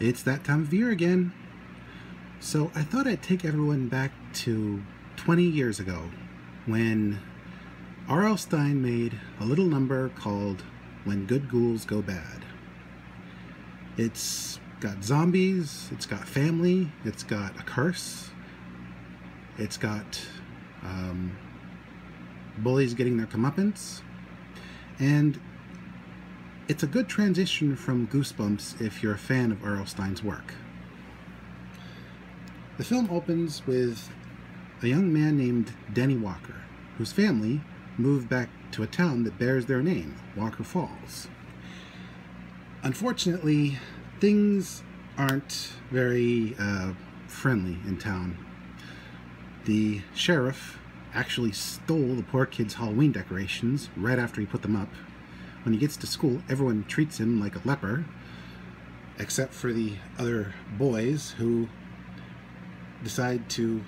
It's that time of year again. So I thought I'd take everyone back to 20 years ago when R.L. Stine made a little number called When Good Ghouls Go Bad. It's got zombies, it's got family, it's got a curse, it's got bullies getting their comeuppance, and it's a good transition from Goosebumps if you're a fan of R.L. Stine's work. The film opens with a young man named Denny Walker, whose family moved back to a town that bears their name, Walker Falls. Unfortunately, things aren't very friendly in town. The sheriff actually stole the poor kid's Halloween decorations right after he put them up. When he gets to school, everyone treats him like a leper, except for the other boys who decide to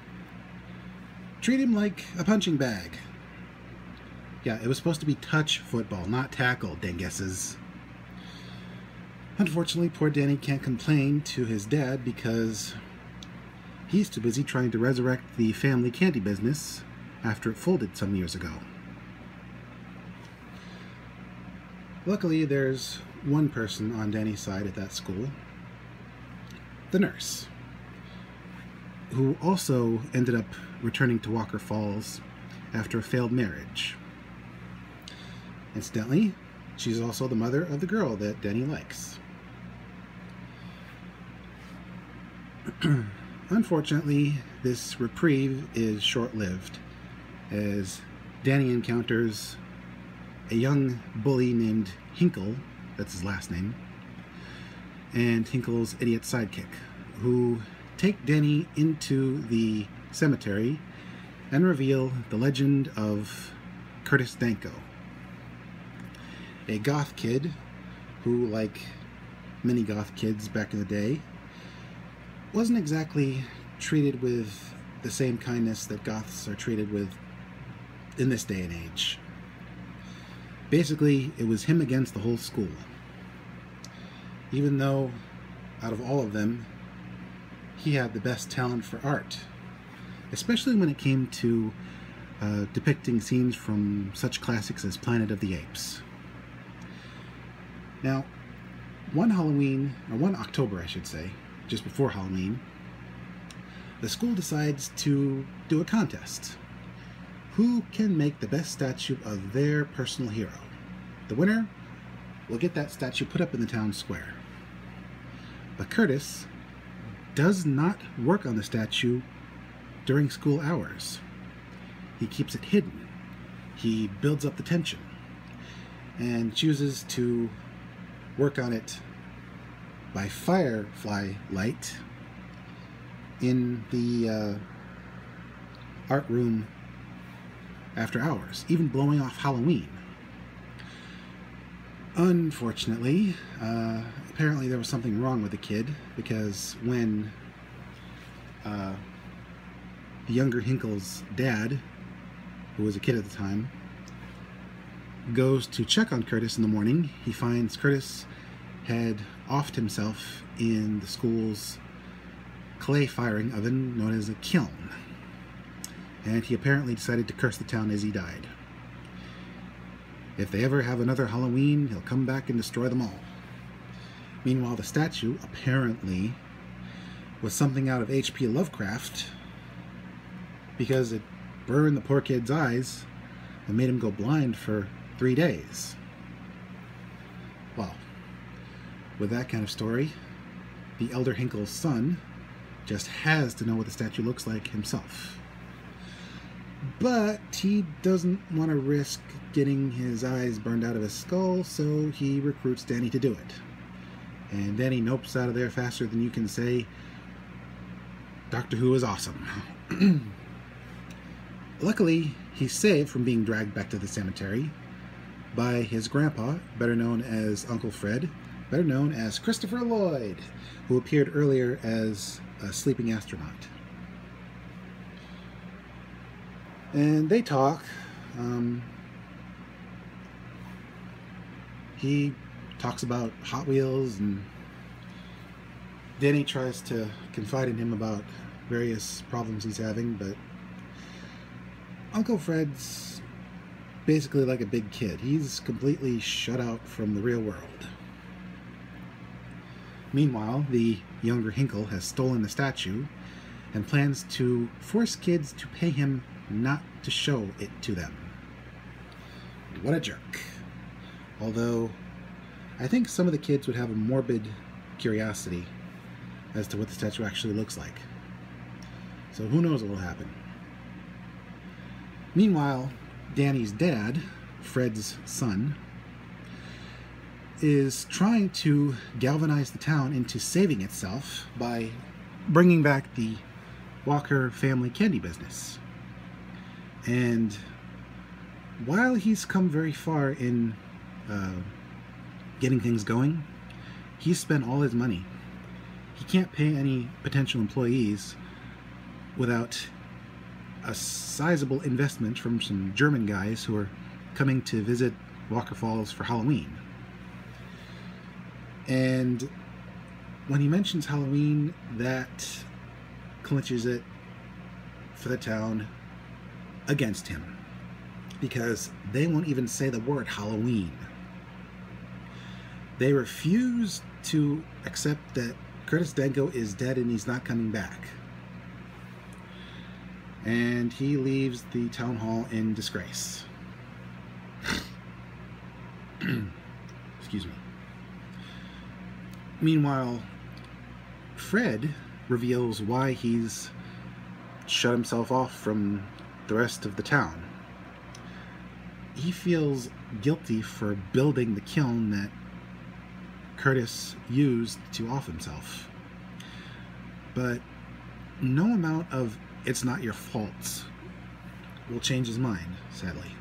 treat him like a punching bag. Yeah, it was supposed to be touch football, not tackle, dinguses. Unfortunately, poor Danny can't complain to his dad because he's too busy trying to resurrect the family candy business after it folded some years ago. Luckily, there's one person on Danny's side at that school, the nurse, who also ended up returning to Walker Falls after a failed marriage. Incidentally, she's also the mother of the girl that Danny likes. Unfortunately, this reprieve is short-lived, as Danny encounters a young bully named Hinkle, that's his last name, and Hinkle's idiot sidekick, who take Danny into the cemetery and reveal the legend of Curtis Danko, a goth kid who, like many goth kids back in the day, wasn't exactly treated with the same kindness that goths are treated with in this day and age. Basically, it was him against the whole school. Even though, out of all of them, he had the best talent for art, especially when it came to depicting scenes from such classics as Planet of the Apes. Now, one October, I should say, just before Halloween, the school decides to do a contest. Who can make the best statue of their personal hero? The winner will get that statue put up in the town square. But Curtis does not work on the statue during school hours. He keeps it hidden. He builds up the tension and chooses to work on it by firefly light in the art room after hours, even blowing off Halloween. Unfortunately, apparently there was something wrong with the kid, because when the younger Hinkle's dad, who was a kid at the time, goes to check on Curtis in the morning, he finds Curtis had offed himself in the school's clay firing oven known as a kiln, and he apparently decided to curse the town as he died. If they ever have another Halloween, he'll come back and destroy them all. Meanwhile, the statue apparently was something out of H.P. Lovecraft, because it burned the poor kid's eyes and made him go blind for 3 days. Well, with that kind of story, the elder Hinkle's son just has to know what the statue looks like himself. But he doesn't want to risk getting his eyes burned out of his skull, so he recruits Danny to do it. And Danny nopes out of there faster than you can say, Doctor Who is awesome. Luckily, he's saved from being dragged back to the cemetery by his grandpa, better known as Uncle Fred, better known as Christopher Lloyd, who appeared earlier as a sleeping astronaut. And they talk. He talks about Hot Wheels and Danny tries to confide in him about various problems he's having, but Uncle Fred's basically like a big kid. He's completely shut out from the real world. Meanwhile, the younger Hinkle has stolen the statue and plans to force kids to pay him not to show it to them. What a jerk. Although, I think some of the kids would have a morbid curiosity as to what the statue actually looks like. So who knows what will happen. Meanwhile, Danny's dad, Fred's son, is trying to galvanize the town into saving itself by bringing back the Walker family candy business. And while he's come very far in getting things going, he's spent all his money. He can't pay any potential employees without a sizable investment from some German guys who are coming to visit Walker Falls for Halloween. And when he mentions Halloween, that clinches it for the town against him, because they won't even say the word Halloween. They refuse to accept that Curtis Danko is dead and he's not coming back. And he leaves the town hall in disgrace. Excuse me. Meanwhile, Fred reveals why he's shut himself off from the rest of the town. He feels guilty for building the kiln that Curtis used to off himself. But no amount of "it's not your fault" will change his mind, sadly.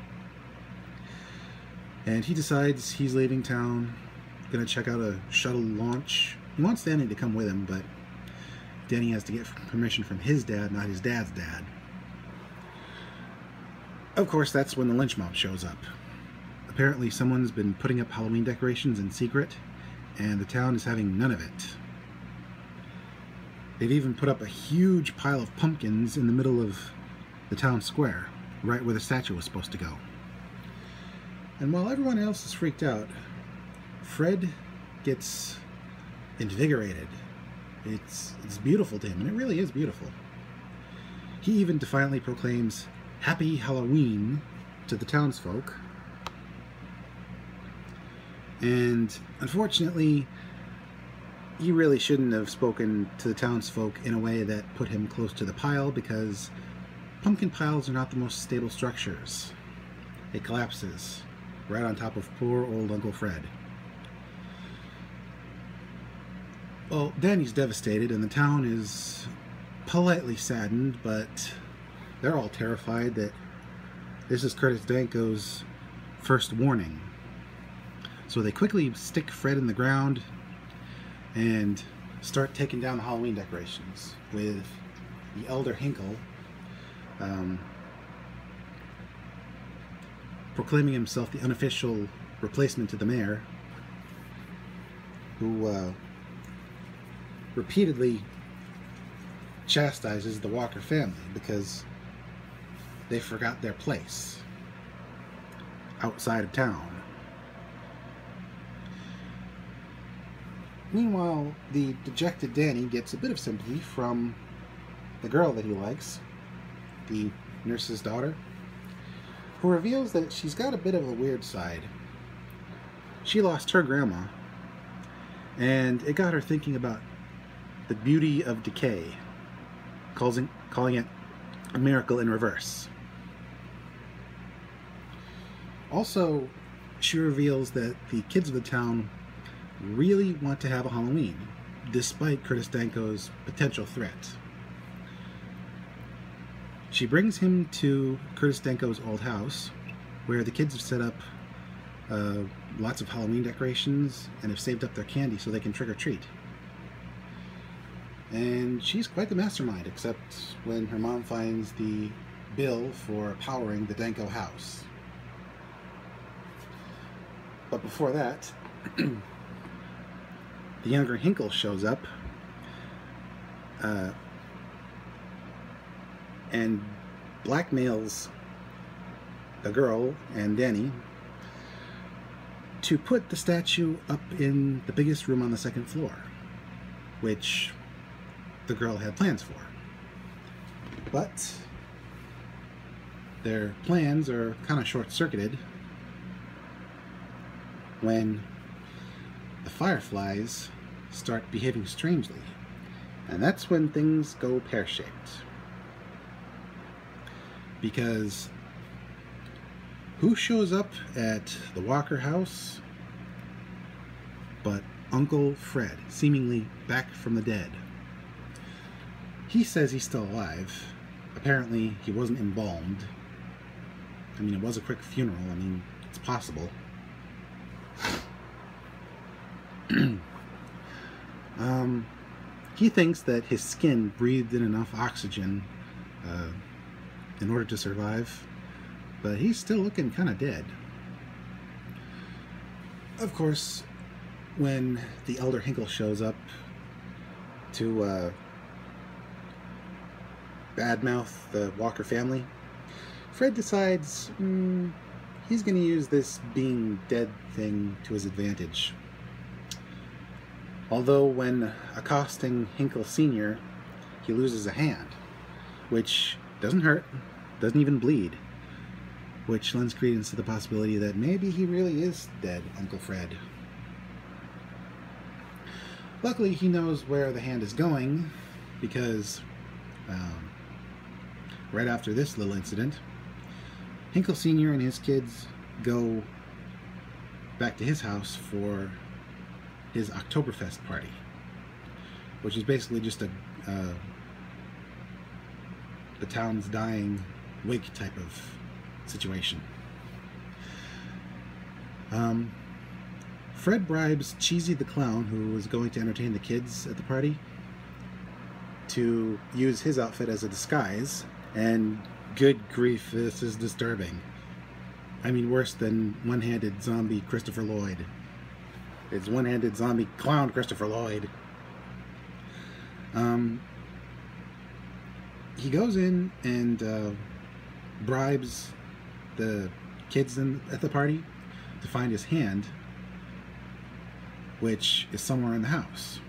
And he decides he's leaving town, gonna check out a shuttle launch. He wants Danny to come with him, but Danny has to get permission from his dad, not his dad's dad. Of course, that's when the lynch mob shows up. Apparently someone's been putting up Halloween decorations in secret, and the town is having none of it. They've even put up a huge pile of pumpkins in the middle of the town square, right where the statue was supposed to go. And while everyone else is freaked out, Fred gets invigorated. It's beautiful to him, and it really is beautiful. He even defiantly proclaims "Happy Halloween" to the townsfolk. And unfortunately, he really shouldn't have spoken to the townsfolk in a way that put him close to the pile, because pumpkin piles are not the most stable structures. It collapses right on top of poor old Uncle Fred. Well, Danny's devastated, and the town is politely saddened, but they're all terrified that this is Curtis Danko's first warning. So they quickly stick Fred in the ground and start taking down the Halloween decorations, with the elder Hinkle proclaiming himself the unofficial replacement to the mayor, who repeatedly chastises the Walker family because they forgot their place outside of town. Meanwhile, the dejected Danny gets a bit of sympathy from the girl that he likes, the nurse's daughter, who reveals that she's got a bit of a weird side. She lost her grandma, and it got her thinking about the beauty of decay, calling it a miracle in reverse. Also, she reveals that the kids of the town really want to have a Halloween, despite Curtis Danko's potential threat. She brings him to Curtis Danko's old house, where the kids have set up lots of Halloween decorations and have saved up their candy so they can trick-or-treat. And she's quite the mastermind, except when her mom finds the bill for powering the Danko house. But before that, the younger Hinkle shows up and blackmails a girl and Danny to put the statue up in the biggest room on the second floor, which the girl had plans for. But their plans are kind of short-circuited when the fireflies start behaving strangely. And that's when things go pear-shaped. Because who shows up at the Walker house but Uncle Fred, seemingly back from the dead? He says he's still alive. Apparently he wasn't embalmed. I mean, it was a quick funeral. I mean, it's possible. He thinks that his skin breathed in enough oxygen in order to survive, but he's still looking kind of dead. Of course, when the Elder Hinkle shows up to badmouth the Walker family, Fred decides he's going to use this being dead thing to his advantage. Although when accosting Hinkle Sr., he loses a hand, which doesn't hurt, doesn't even bleed, which lends credence to the possibility that maybe he really is dead, Uncle Fred. Luckily, he knows where the hand is going, because right after this little incident, Hinkle Sr. and his kids go back to his house for his Oktoberfest party, which is basically just the town's dying wake type of situation. Fred bribes Cheesy the Clown, who was going to entertain the kids at the party, to use his outfit as a disguise, and good grief, this is disturbing. I mean, worse than one-handed zombie Christopher Lloyd. It's one-handed zombie clown Christopher Lloyd. He goes in and bribes the kids at the party to find his hand, which is somewhere in the house.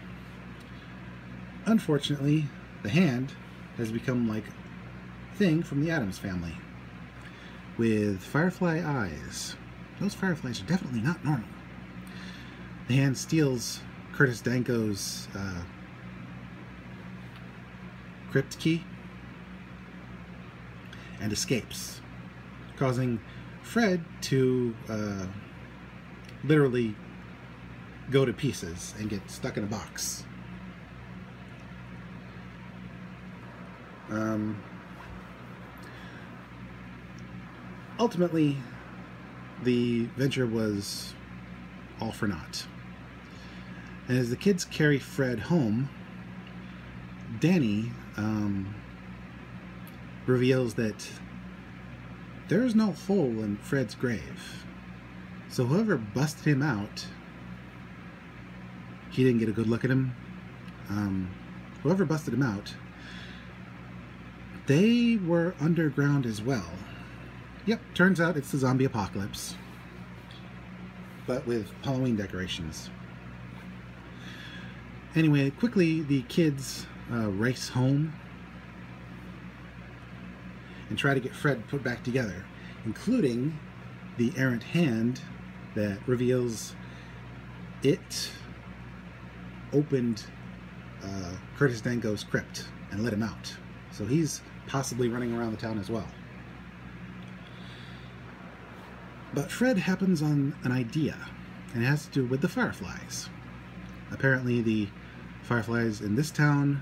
Unfortunately, the hand has become like a thing from the Addams Family, with firefly eyes. Those fireflies are definitely not normal. The hand steals Curtis Danko's crypt key and escapes, causing Fred to literally go to pieces and get stuck in a box. Ultimately, the venture was all for naught. And as the kids carry Fred home, Danny reveals that there is no hole in Fred's grave. So whoever busted him out, he didn't get a good look at him. Whoever busted him out, they were underground as well. Yep, turns out it's the zombie apocalypse, but with Halloween decorations. Anyway, quickly the kids race home and try to get Fred put back together, including the errant hand that reveals it opened Curtis Danko's crypt and let him out. So he's possibly running around the town as well. But Fred happens on an idea, and it has to do with the fireflies. Apparently the fireflies in this town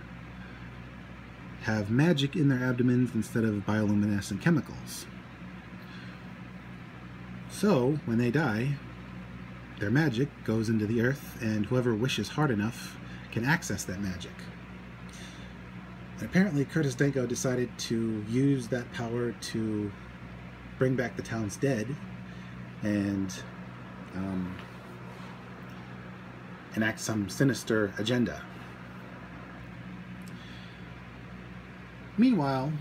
have magic in their abdomens instead of bioluminescent chemicals. So when they die, their magic goes into the earth, and whoever wishes hard enough can access that magic. And apparently Curtis Danko decided to use that power to bring back the town's dead and enact some sinister agenda. Meanwhile,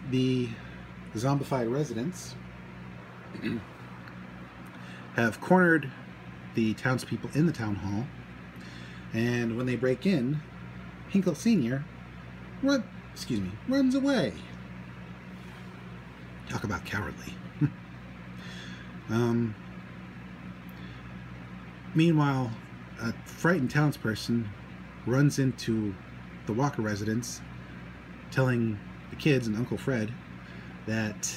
the zombified residents have cornered the townspeople in the town hall, and when they break in, Hinkle Sr. runs away. Talk about cowardly. Meanwhile, a frightened townsperson runs into the Walker residence, telling the kids and Uncle Fred that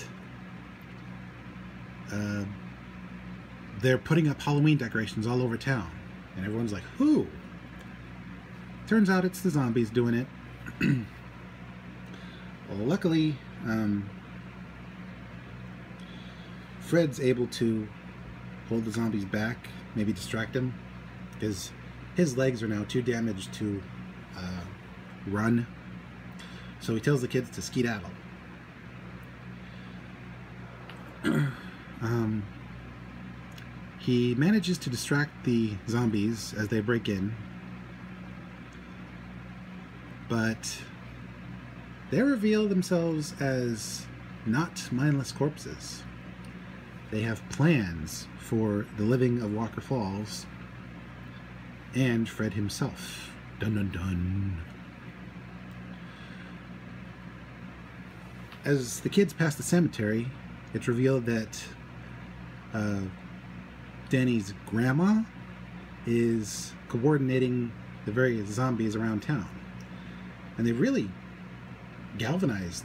they're putting up Halloween decorations all over town. And everyone's like, who? Turns out it's the zombies doing it. Well, luckily, Fred's able to hold the zombies back, maybe distract them, because his legs are now too damaged to run. So he tells the kids to skedaddle. He manages to distract the zombies as they break in, but they reveal themselves as not mindless corpses. They have plans for the living of Walker Falls and Fred himself. Dun dun dun. As the kids pass the cemetery, it's revealed that Danny's grandma is coordinating the various zombies around town. And they really galvanized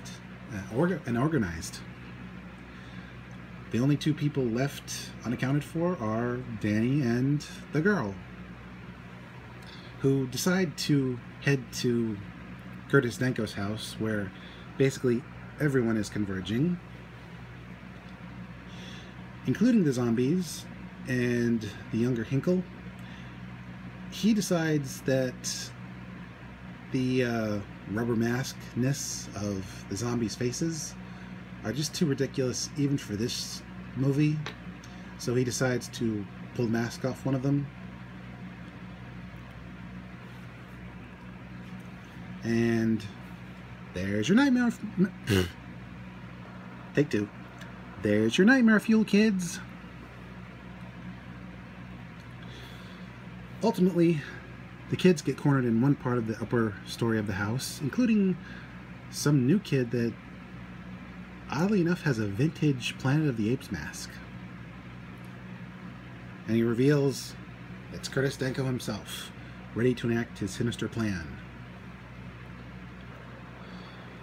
and organized. The only two people left unaccounted for are Danny and the girl, who decide to head to Curtis Danko's house, where basically everyone is converging, including the zombies and the younger Hinkle. He decides that the rubber mask-ness of the zombies' faces are just too ridiculous even for this movie, so he decides to pull the mask off one of them. And there's your nightmare. Take two. There's your nightmare fuel, kids. Ultimately, the kids get cornered in one part of the upper story of the house, including some new kid that, oddly enough, has a vintage Planet of the Apes mask. And he reveals it's Curtis Danko himself, ready to enact his sinister plan.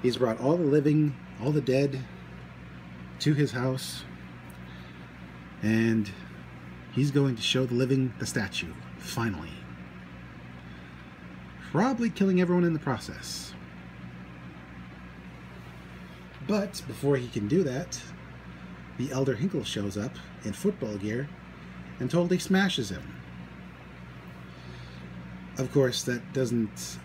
He's brought all the living, all the dead to his house, and he's going to show the living the statue, finally. Probably killing everyone in the process. But before he can do that, the elder Hinkle shows up in football gear and totally smashes him. Of course, that doesn't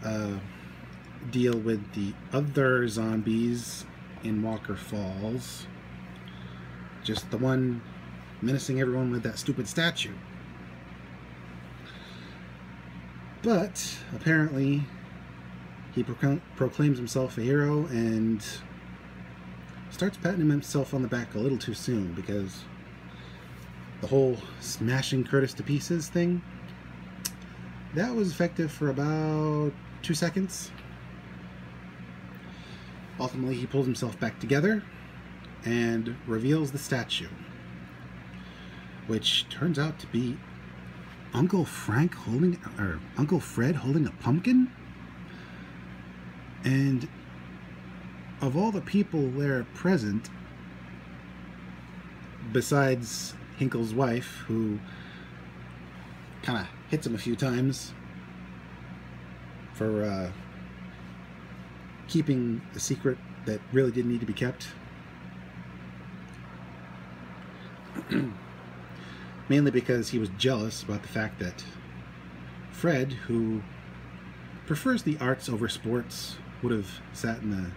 deal with the other zombies in Walker Falls. Just the one menacing everyone with that stupid statue. But apparently he proclaims himself a hero and starts patting himself on the back a little too soon, because the whole smashing Curtis to pieces thing, that was effective for about 2 seconds. Ultimately, he pulls himself back together and reveals the statue, which turns out to be Uncle Fred holding a pumpkin. And of all the people there present, besides Hinkle's wife, who kind of hits him a few times for keeping a secret that really didn't need to be kept. Mainly because he was jealous about the fact that Fred, who prefers the arts over sports, would have sat in the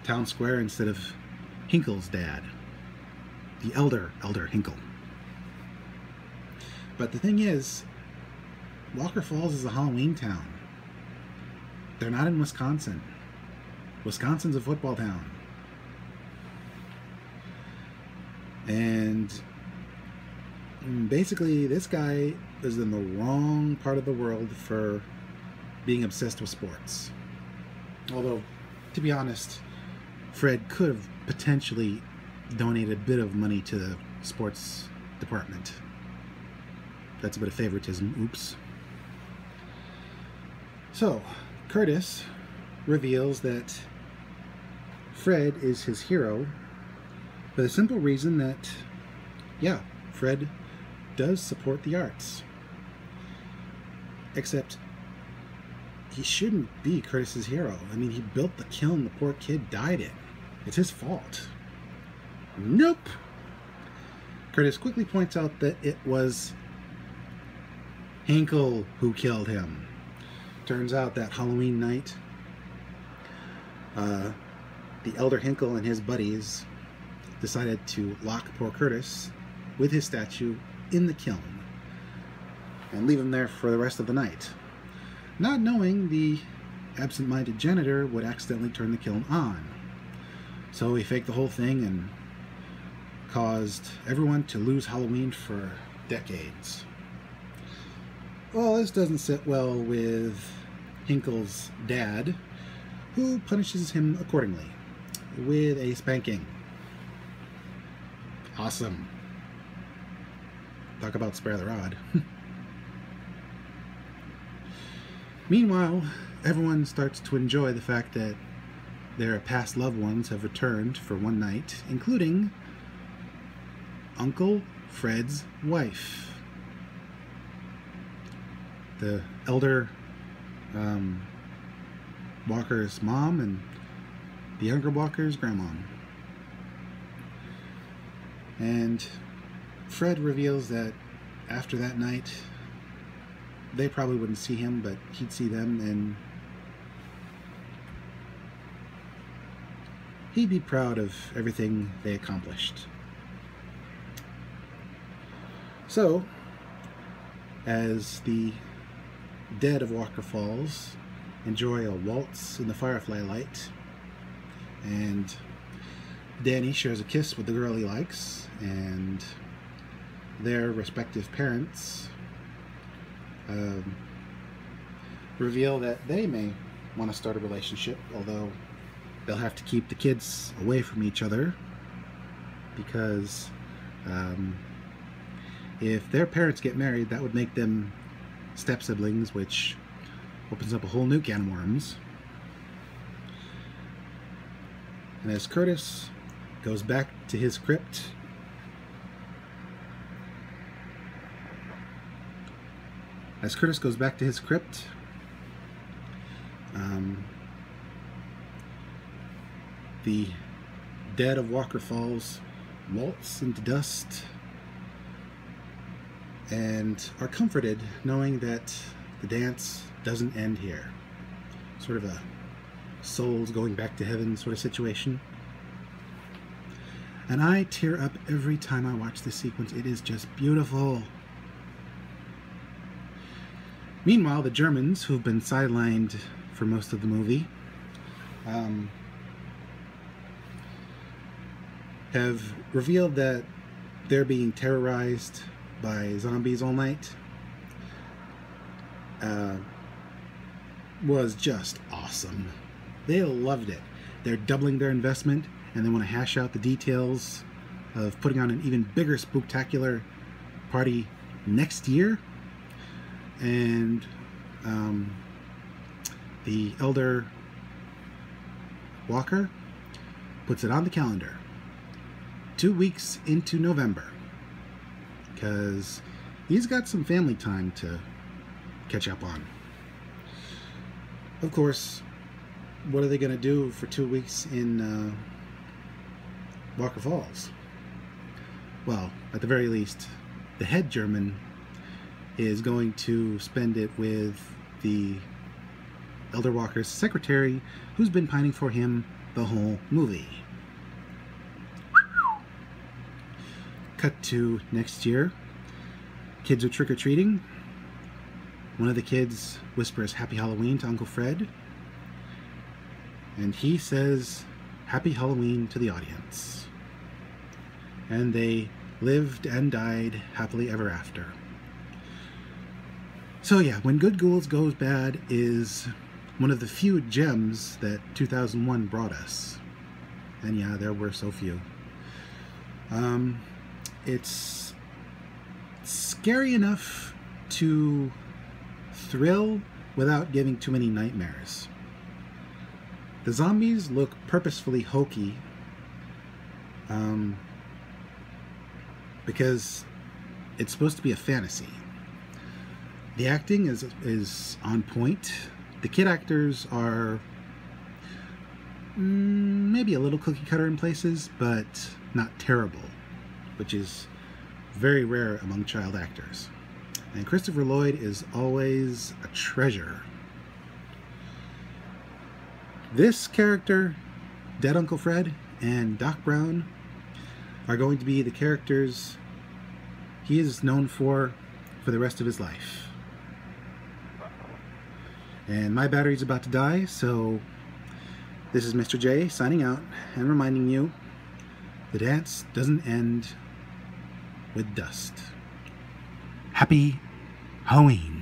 town square instead of Hinkle's dad, the elder Hinkle. But the thing is, Walker Falls is a Halloween town. They're not in Wisconsin. Wisconsin's a football town. And basically, this guy is in the wrong part of the world for being obsessed with sports. Although, to be honest, Fred could have potentially donated a bit of money to the sports department. That's a bit of favoritism. Oops. So, Curtis reveals that Fred is his hero for the simple reason that, yeah, Fred does support the arts. Except, he shouldn't be Curtis's hero. I mean, he built the kiln the poor kid died in. It's his fault. Nope! Curtis quickly points out that it was Hinkle who killed him. Turns out that Halloween night, the elder Hinkle and his buddies decided to lock poor Curtis with his statue in the kiln and leave him there for the rest of the night, not knowing the absent-minded janitor would accidentally turn the kiln on. So he faked the whole thing and caused everyone to lose Halloween for decades. Well, this doesn't sit well with Hinkle's dad, who punishes him accordingly with a spanking. Awesome. Talk about spare the rod. Meanwhile, everyone starts to enjoy the fact that their past loved ones have returned for one night, including Uncle Fred's wife, the elder Walker's mom, and the younger Walker's grandma. And Fred reveals that after that night, they probably wouldn't see him, but he'd see them, and he'd be proud of everything they accomplished. So, as the dead of Walker Falls enjoy a waltz in the firefly light, and Danny shares a kiss with the girl he likes, and their respective parents reveal that they may want to start a relationship, although they'll have to keep the kids away from each other, because if their parents get married, that would make them step-siblings, which opens up a whole new can of worms. And as Curtis goes back to his crypt, the dead of Walker Falls waltz into dust and are comforted knowing that the dance doesn't end here. Sort of a souls going back to heaven sort of situation. And I tear up every time I watch this sequence. It is just beautiful. Meanwhile, the Germans, who've been sidelined for most of the movie, have revealed that they're being terrorized by zombies all night. Was just awesome. They loved it. They're doubling their investment, and they want to hash out the details of putting on an even bigger spooktacular party next year. And the elder Walker puts it on the calendar 2 weeks into November, because he's got some family time to catch up on. Of course, what are they going to do for 2 weeks in Walker Falls? Well, at the very least, the head German is going to spend it with the Elder Walker's secretary, who's been pining for him the whole movie. Cut to next year. Kids are trick-or-treating. One of the kids whispers Happy Halloween to Uncle Fred. and he says Happy Halloween to the audience. And they lived and died happily ever after. So yeah, When Good Ghouls Goes Bad is one of the few gems that 2001 brought us. And yeah, there were so few. It's scary enough to thrill without giving too many nightmares. The zombies look purposefully hokey because it's supposed to be a fantasy. The acting is on point. The kid actors are maybe a little cookie cutter in places, but not terrible, which is very rare among child actors. And Christopher Lloyd is always a treasure. This character, Dead Uncle Fred, and Doc Brown are going to be the characters he is known for the rest of his life. And my battery's about to die, so this is Mr. J signing out and reminding you the dance doesn't end with dust. Happy Halloween.